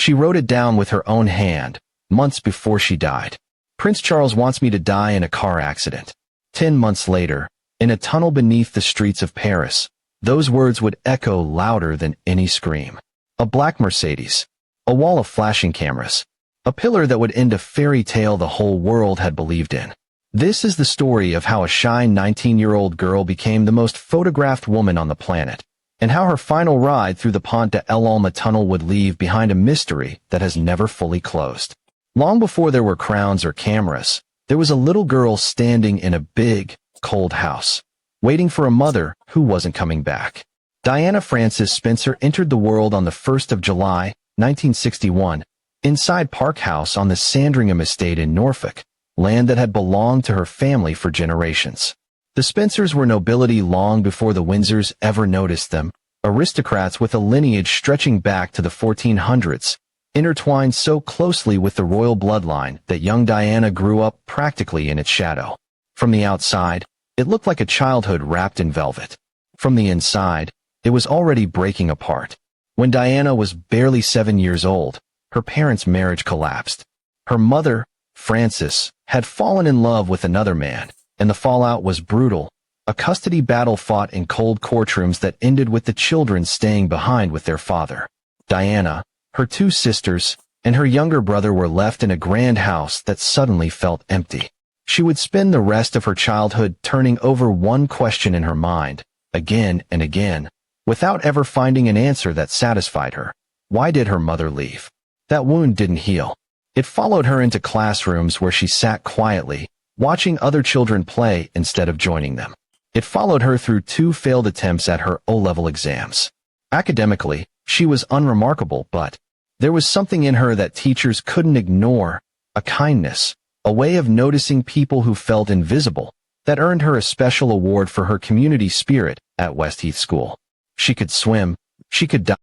She wrote it down with her own hand, months before she died. Prince Charles wants me to die in a car accident. 10 months later, in a tunnel beneath the streets of Paris, those words would echo louder than any scream. A black Mercedes. A wall of flashing cameras. A pillar that would end a fairy tale the whole world had believed in. This is the story of how a shy 19-year-old girl became the most photographed woman on the planet, and how her final ride through the Pont de l'Alma tunnel would leave behind a mystery that has never fully closed. Long before there were crowns or cameras, there was a little girl standing in a big, cold house, waiting for a mother who wasn't coming back. Diana Frances Spencer entered the world on the 1st of July, 1961, inside Park House on the Sandringham estate in Norfolk, land that had belonged to her family for generations. The Spencers were nobility long before the Windsors ever noticed them, aristocrats with a lineage stretching back to the 1400s, intertwined so closely with the royal bloodline that young Diana grew up practically in its shadow. From the outside, it looked like a childhood wrapped in velvet. From the inside, it was already breaking apart. When Diana was barely 7 years old, her parents' marriage collapsed. Her mother, Frances, had fallen in love with another man, and the fallout was brutal, a custody battle fought in cold courtrooms that ended with the children staying behind with their father. Diana, her 2 sisters, and her younger brother were left in a grand house that suddenly felt empty. She would spend the rest of her childhood turning over one question in her mind, again and again, without ever finding an answer that satisfied her. Why did her mother leave? That wound didn't heal. It followed her into classrooms where she sat quietly, watching other children play instead of joining them. It followed her through 2 failed attempts at her O-level exams. Academically, she was unremarkable, but there was something in her that teachers couldn't ignore, a kindness, a way of noticing people who felt invisible, that earned her a special award for her community spirit at Westheath School. She could swim, she could dive,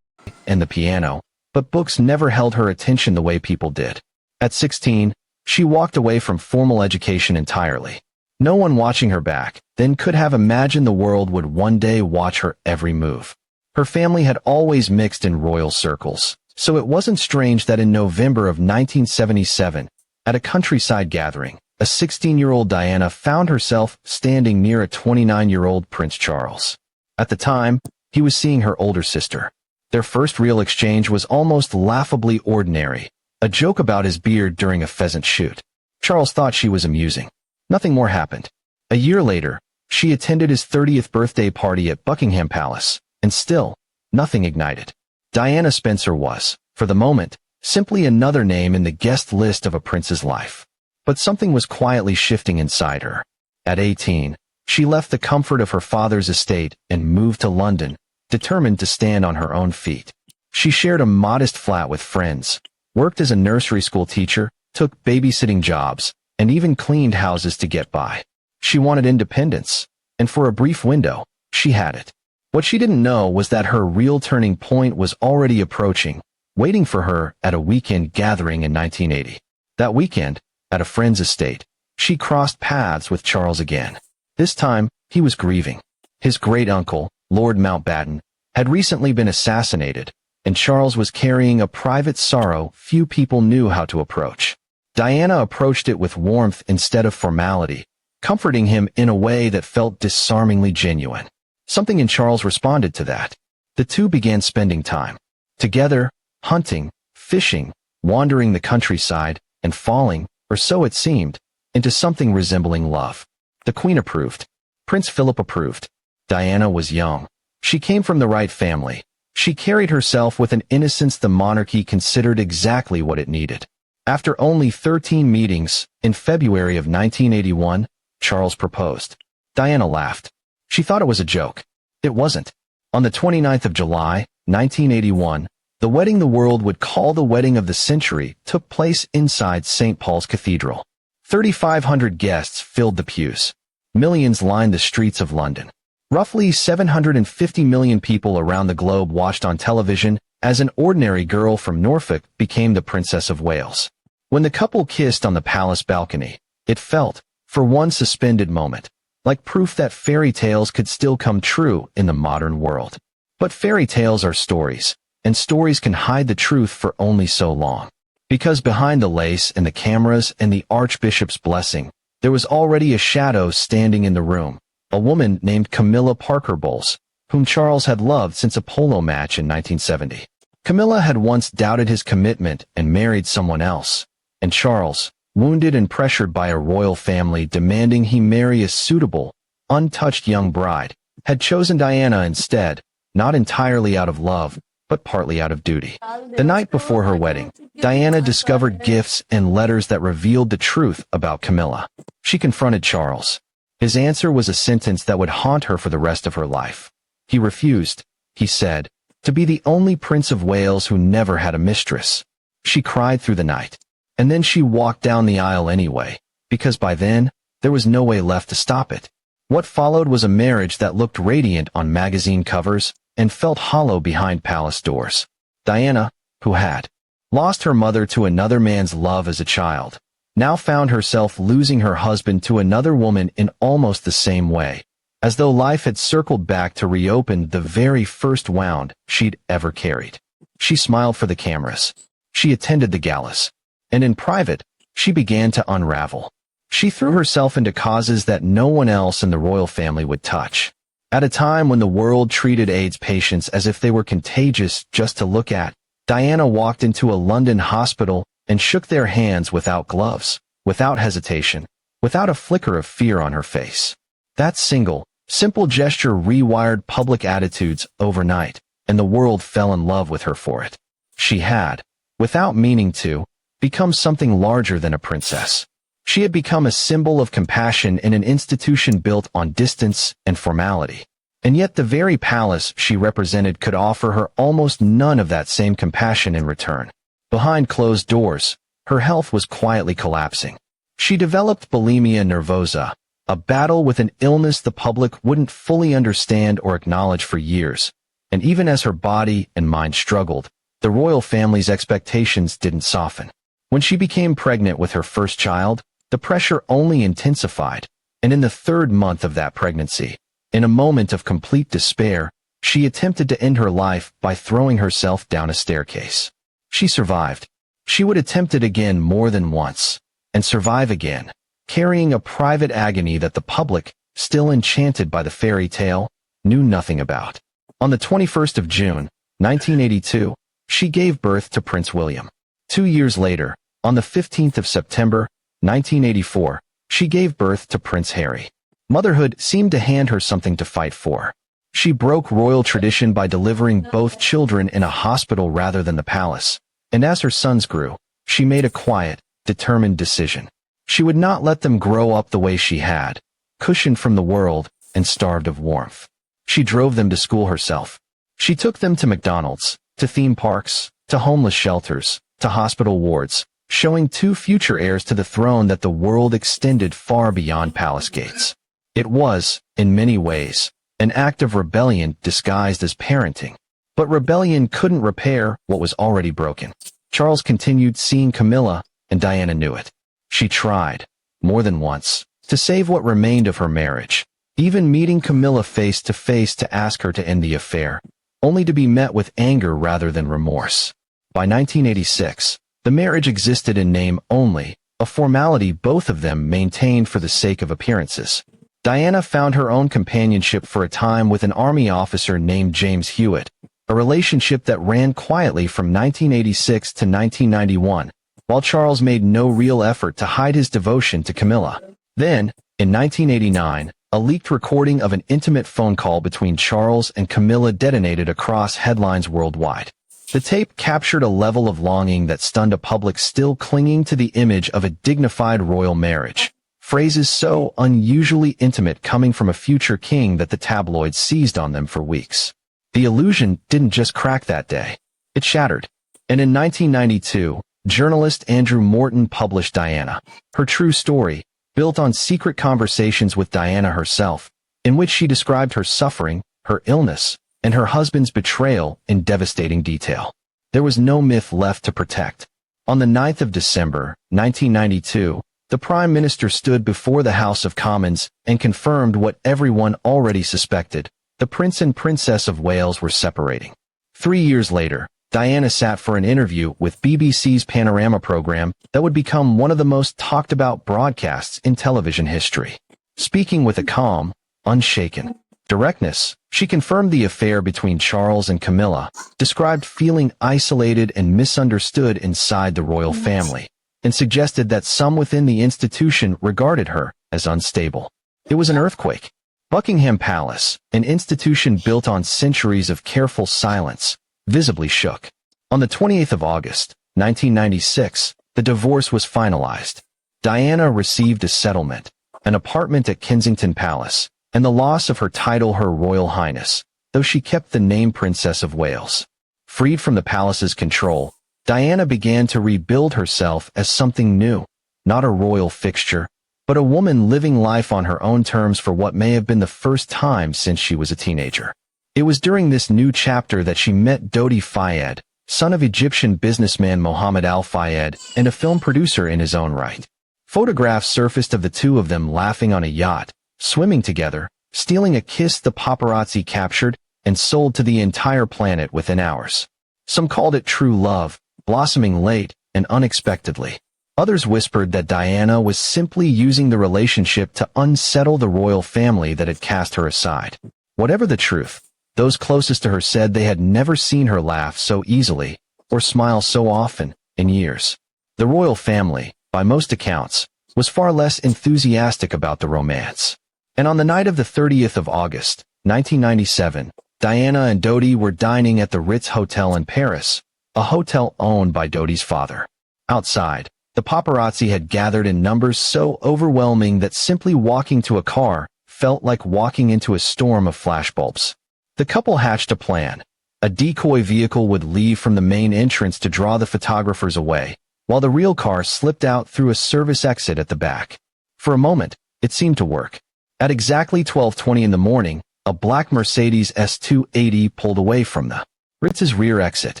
and the piano, but books never held her attention the way people did. At 16, she walked away from formal education entirely. No one watching her back then could have imagined the world would one day watch her every move. Her family had always mixed in royal circles, so it wasn't strange that in November of 1977, at a countryside gathering, a 16-year-old Diana found herself standing near a 29-year-old Prince Charles. At the time, he was seeing her older sister. Their first real exchange was almost laughably ordinary, a joke about his beard during a pheasant shoot. Charles thought she was amusing. Nothing more happened. A year later, she attended his 30th birthday party at Buckingham Palace, and still, nothing ignited. Diana Spencer was, for the moment, simply another name in the guest list of a prince's life. But something was quietly shifting inside her. At 18, she left the comfort of her father's estate and moved to London, determined to stand on her own feet. She shared a modest flat with friends, worked as a nursery school teacher, took babysitting jobs, and even cleaned houses to get by. She wanted independence, and for a brief window, she had it. What she didn't know was that her real turning point was already approaching, waiting for her at a weekend gathering in 1980. That weekend, at a friend's estate, she crossed paths with Charles again. This time, he was grieving. His great-uncle, Lord Mountbatten, had recently been assassinated, and Charles was carrying a private sorrow few people knew how to approach. Diana approached it with warmth instead of formality, comforting him in a way that felt disarmingly genuine. Something in Charles responded to that. The two began spending time together, hunting, fishing, wandering the countryside, and falling, or so it seemed, into something resembling love. The Queen approved. Prince Philip approved. Diana was young. She came from the right family. She carried herself with an innocence the monarchy considered exactly what it needed. After only 13 meetings, in February of 1981, Charles proposed. Diana laughed. She thought it was a joke. It wasn't. On the 29th of July, 1981, the wedding the world would call the wedding of the century took place inside St. Paul's Cathedral. 3,500 guests filled the pews. Millions lined the streets of London. Roughly 750 million people around the globe watched on television as an ordinary girl from Norfolk became the Princess of Wales. When the couple kissed on the palace balcony, it felt, for one suspended moment, like proof that fairy tales could still come true in the modern world. But fairy tales are stories, and stories can hide the truth for only so long. Because behind the lace and the cameras and the Archbishop's blessing, there was already a shadow standing in the room, a woman named Camilla Parker Bowles, whom Charles had loved since a polo match in 1970. Camilla had once doubted his commitment and married someone else, and Charles, wounded and pressured by a royal family demanding he marry a suitable, untouched young bride, had chosen Diana instead, not entirely out of love, but partly out of duty. The night before her wedding, Diana discovered gifts and letters that revealed the truth about Camilla. She confronted Charles. His answer was a sentence that would haunt her for the rest of her life. He refused, he said, to be the only Prince of Wales who never had a mistress. She cried through the night. And then she walked down the aisle anyway, because by then, there was no way left to stop it. What followed was a marriage that looked radiant on magazine covers and felt hollow behind palace doors. Diana, who had lost her mother to another man's love as a child, now found herself losing her husband to another woman in almost the same way, as though life had circled back to reopen the very first wound she'd ever carried. She smiled for the cameras. She attended the galas. And in private, she began to unravel. She threw herself into causes that no one else in the royal family would touch. At a time when the world treated AIDS patients as if they were contagious just to look at, Diana walked into a London hospital and shook their hands without gloves, without hesitation, without a flicker of fear on her face. That simple gesture rewired public attitudes overnight, and the world fell in love with her for it. She had, without meaning to, become something larger than a princess. She had become a symbol of compassion in an institution built on distance and formality. And yet the very palace she represented could offer her almost none of that same compassion in return. Behind closed doors, her health was quietly collapsing. She developed bulimia nervosa, a battle with an illness the public wouldn't fully understand or acknowledge for years. And even as her body and mind struggled, the royal family's expectations didn't soften. When she became pregnant with her first child, the pressure only intensified, and in the third month of that pregnancy, in a moment of complete despair, she attempted to end her life by throwing herself down a staircase. She survived. She would attempt it again more than once, and survive again, carrying a private agony that the public, still enchanted by the fairy tale, knew nothing about. On the 21st of June, 1982, she gave birth to Prince William. 2 years later, on the 15th of September, 1984, she gave birth to Prince Harry. Motherhood seemed to hand her something to fight for. She broke royal tradition by delivering both children in a hospital rather than the palace, and as her sons grew, she made a quiet, determined decision. She would not let them grow up the way she had, cushioned from the world and starved of warmth. She drove them to school herself. She took them to McDonald's, to theme parks, to homeless shelters, to hospital wards, showing two future heirs to the throne that the world extended far beyond palace gates. It was, in many ways, an act of rebellion disguised as parenting. But rebellion couldn't repair what was already broken. Charles continued seeing Camilla, and Diana knew it. She tried, more than once, to save what remained of her marriage, even meeting Camilla face to face to ask her to end the affair, only to be met with anger rather than remorse. By 1986, the marriage existed in name only, a formality both of them maintained for the sake of appearances. Diana found her own companionship for a time with an army officer named James Hewitt, a relationship that ran quietly from 1986 to 1991, while Charles made no real effort to hide his devotion to Camilla. Then, in 1989, a leaked recording of an intimate phone call between Charles and Camilla detonated across headlines worldwide. The tape captured a level of longing that stunned a public still clinging to the image of a dignified royal marriage. Phrases so unusually intimate coming from a future king that the tabloids seized on them for weeks. The illusion didn't just crack that day. It shattered. And in 1992, journalist Andrew Morton published Diana, her true story, built on secret conversations with Diana herself, in which she described her suffering, her illness, and her husband's betrayal in devastating detail. There was no myth left to protect. On the 9th of December, 1992, the Prime Minister stood before the House of Commons and confirmed what everyone already suspected: the Prince and Princess of Wales were separating. 3 years later, Diana sat for an interview with BBC's Panorama program that would become one of the most talked about broadcasts in television history. Speaking with a calm, unshaken directness, she confirmed the affair between Charles and Camilla, described feeling isolated and misunderstood inside the royal family, and suggested that some within the institution regarded her as unstable. It was an earthquake. Buckingham Palace, an institution built on centuries of careful silence, visibly shook. On the 28th of August, 1996, the divorce was finalized. Diana received a settlement, an apartment at Kensington Palace, and the loss of her title Her Royal Highness, though she kept the name Princess of Wales. Freed from the palace's control, Diana began to rebuild herself as something new, not a royal fixture, but a woman living life on her own terms for what may have been the first time since she was a teenager. It was during this new chapter that she met Dodi Fayed, son of Egyptian businessman Mohammed Al-Fayed and a film producer in his own right. Photographs surfaced of the two of them laughing on a yacht, swimming together, stealing a kiss the paparazzi captured and sold to the entire planet within hours. Some called it true love, blossoming late and unexpectedly. Others whispered that Diana was simply using the relationship to unsettle the royal family that had cast her aside. Whatever the truth, those closest to her said they had never seen her laugh so easily or smile so often in years. The royal family, by most accounts, was far less enthusiastic about the romance. And on the night of the 30th of August, 1997, Diana and Dodi were dining at the Ritz Hotel in Paris, a hotel owned by Dodi's father. Outside, the paparazzi had gathered in numbers so overwhelming that simply walking to a car felt like walking into a storm of flashbulbs. The couple hatched a plan. A decoy vehicle would leave from the main entrance to draw the photographers away, while the real car slipped out through a service exit at the back. For a moment, it seemed to work. At exactly 12:20 in the morning, a black Mercedes S280 pulled away from the Ritz's rear exit.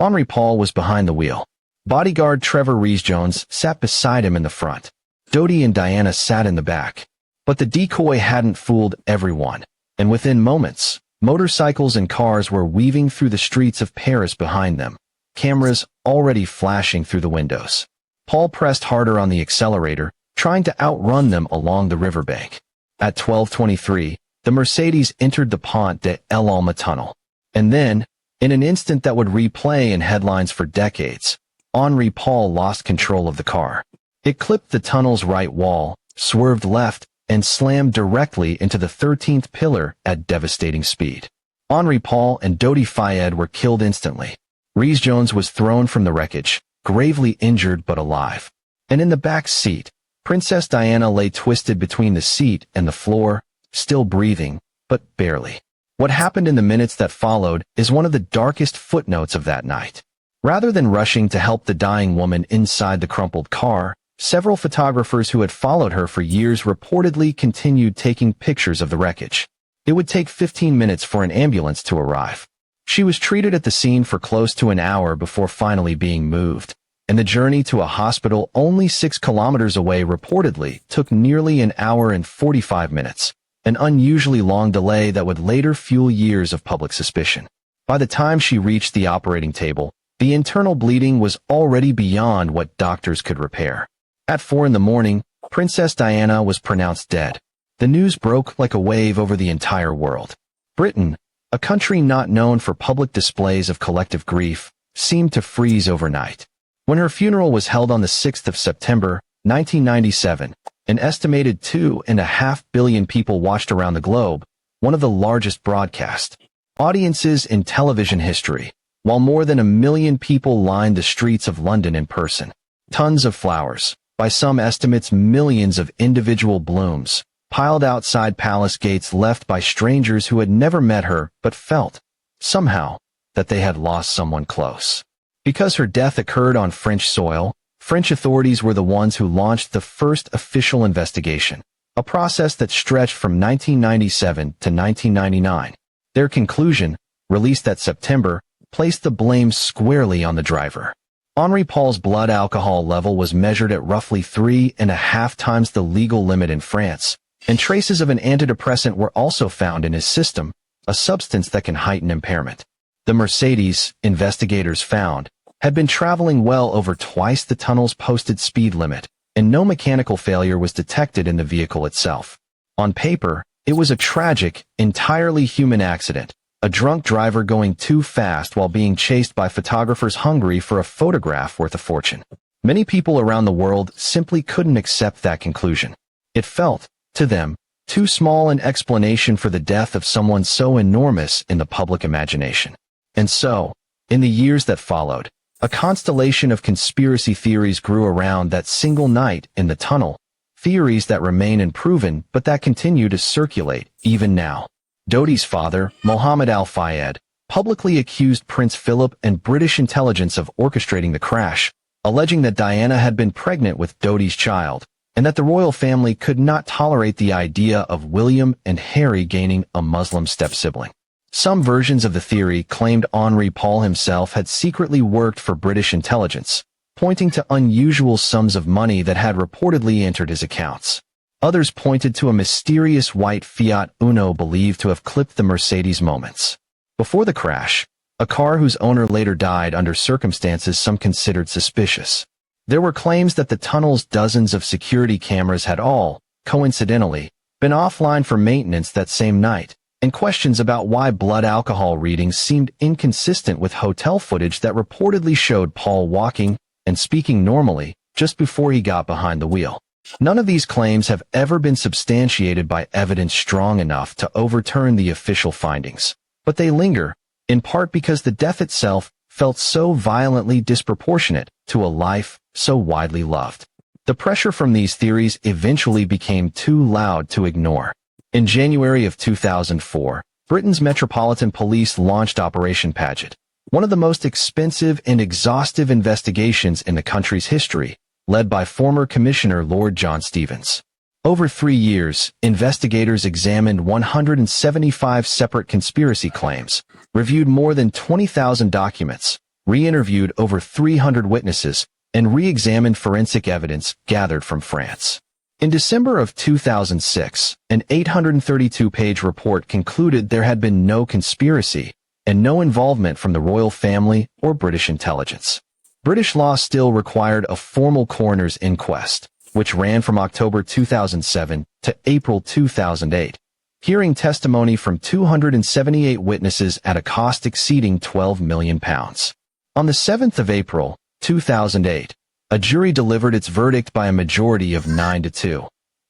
Henri Paul was behind the wheel. Bodyguard Trevor Rees-Jones sat beside him in the front. Dodi and Diana sat in the back. But the decoy hadn't fooled everyone, and within moments, motorcycles and cars were weaving through the streets of Paris behind them, cameras already flashing through the windows. Paul pressed harder on the accelerator, trying to outrun them along the riverbank. At 12:23, the Mercedes entered the Pont de l'Alma tunnel. And then, in an instant that would replay in headlines for decades, Henri Paul lost control of the car. It clipped the tunnel's right wall, swerved left, and slammed directly into the 13th pillar at devastating speed. Henri Paul and Dodi Fayed were killed instantly. Rees-Jones was thrown from the wreckage, gravely injured but alive. And in the back seat, Princess Diana lay twisted between the seat and the floor, still breathing, but barely. What happened in the minutes that followed is one of the darkest footnotes of that night. Rather than rushing to help the dying woman inside the crumpled car, several photographers who had followed her for years reportedly continued taking pictures of the wreckage. It would take 15 minutes for an ambulance to arrive. She was treated at the scene for close to an hour before finally being moved, and the journey to a hospital only 6 kilometers away reportedly took nearly an hour and 45 minutes, an unusually long delay that would later fuel years of public suspicion. By the time she reached the operating table, the internal bleeding was already beyond what doctors could repair. At 4 in the morning, Princess Diana was pronounced dead. The news broke like a wave over the entire world. Britain, a country not known for public displays of collective grief, seemed to freeze overnight. When her funeral was held on the 6th of September, 1997, an estimated 2.5 billion people watched around the globe, one of the largest broadcast audiences in television history, while more than 1 million people lined the streets of London in person. Tons of flowers, by some estimates millions of individual blooms, piled outside palace gates left by strangers who had never met her but felt, somehow, that they had lost someone close. Because her death occurred on French soil, French authorities were the ones who launched the first official investigation, a process that stretched from 1997 to 1999. Their conclusion, released that September, placed the blame squarely on the driver. Henri Paul's blood alcohol level was measured at roughly 3.5 times the legal limit in France, and traces of an antidepressant were also found in his system, a substance that can heighten impairment. The Mercedes, investigators found, had been traveling well over twice the tunnel's posted speed limit, and no mechanical failure was detected in the vehicle itself. On paper, it was a tragic, entirely human accident, a drunk driver going too fast while being chased by photographers hungry for a photograph worth a fortune. Many people around the world simply couldn't accept that conclusion. It felt, to them, too small an explanation for the death of someone so enormous in the public imagination. And so, in the years that followed, a constellation of conspiracy theories grew around that single night in the tunnel, theories that remain unproven but that continue to circulate even now. Dodi's father, Mohammed Al-Fayed, publicly accused Prince Philip and British intelligence of orchestrating the crash, alleging that Diana had been pregnant with Dodi's child, and that the royal family could not tolerate the idea of William and Harry gaining a Muslim step-sibling. Some versions of the theory claimed Henri Paul himself had secretly worked for British intelligence, pointing to unusual sums of money that had reportedly entered his accounts. Others pointed to a mysterious white Fiat Uno believed to have clipped the Mercedes moments before the crash, a car whose owner later died under circumstances some considered suspicious. There were claims that the tunnel's dozens of security cameras had all, coincidentally, been offline for maintenance that same night, and questions about why blood alcohol readings seemed inconsistent with hotel footage that reportedly showed Paul walking and speaking normally just before he got behind the wheel. None of these claims have ever been substantiated by evidence strong enough to overturn the official findings, but they linger, in part because the death itself felt so violently disproportionate to a life so widely loved. The pressure from these theories eventually became too loud to ignore. In January of 2004, Britain's Metropolitan Police launched Operation Paget, one of the most expensive and exhaustive investigations in the country's history, led by former Commissioner Lord John Stevens. Over 3 years, investigators examined 175 separate conspiracy claims, reviewed more than 20,000 documents, re-interviewed over 300 witnesses, and re-examined forensic evidence gathered from France. In December of 2006, an 832-page report concluded there had been no conspiracy and no involvement from the royal family or British intelligence. British law still required a formal coroner's inquest, which ran from October 2007 to April 2008, hearing testimony from 278 witnesses at a cost exceeding £12 million. On the 7th of April, 2008, a jury delivered its verdict by a majority of 9-2.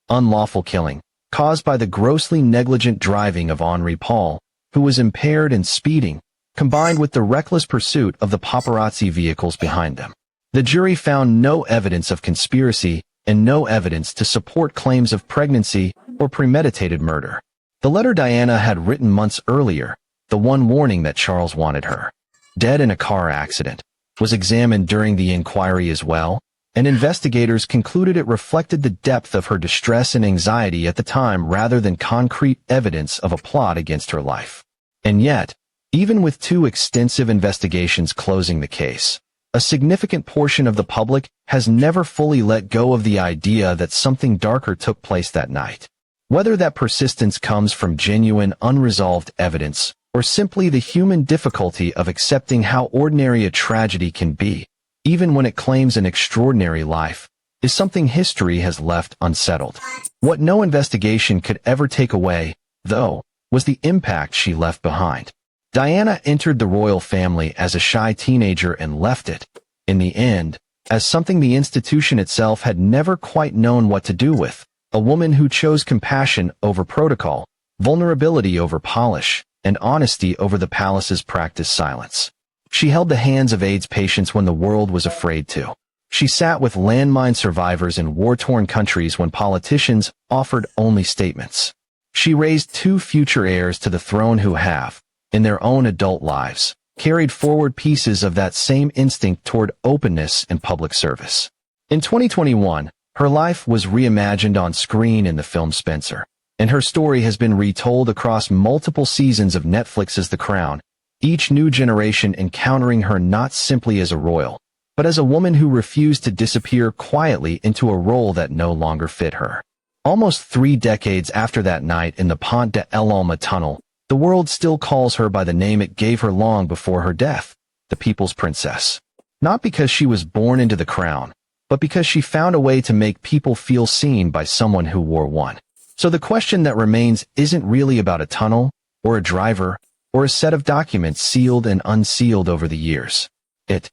Unlawful killing, caused by the grossly negligent driving of Henri Paul, who was impaired and speeding, combined with the reckless pursuit of the paparazzi vehicles behind them. The jury found no evidence of conspiracy and no evidence to support claims of pregnancy or premeditated murder. The letter Diana had written months earlier, the one warning that Charles wanted her dead in a car accident, was examined during the inquiry as well, and investigators concluded it reflected the depth of her distress and anxiety at the time rather than concrete evidence of a plot against her life. And yet, even with 2 extensive investigations closing the case, a significant portion of the public has never fully let go of the idea that something darker took place that night. Whether that persistence comes from genuine unresolved evidence or simply the human difficulty of accepting how ordinary a tragedy can be, even when it claims an extraordinary life, is something history has left unsettled. What no investigation could ever take away, though, was the impact she left behind. Diana entered the royal family as a shy teenager and left it, in the end, as something the institution itself had never quite known what to do with, a woman who chose compassion over protocol, vulnerability over polish, and honesty over the palace's practiced silence. She held the hands of AIDS patients when the world was afraid to. She sat with landmine survivors in war-torn countries when politicians offered only statements. She raised 2 future heirs to the throne who have, in their own adult lives, carried forward pieces of that same instinct toward openness and public service. In 2021, her life was reimagined on screen in the film Spencer, and her story has been retold across multiple seasons of Netflix's The Crown, each new generation encountering her not simply as a royal, but as a woman who refused to disappear quietly into a role that no longer fit her. Almost 3 decades after that night in the Pont de l'Alma tunnel, the world still calls her by the name it gave her long before her death, the People's Princess. Not because she was born into the crown, but because she found a way to make people feel seen by someone who wore one. So the question that remains isn't really about a tunnel, or a driver, or a set of documents sealed and unsealed over the years. It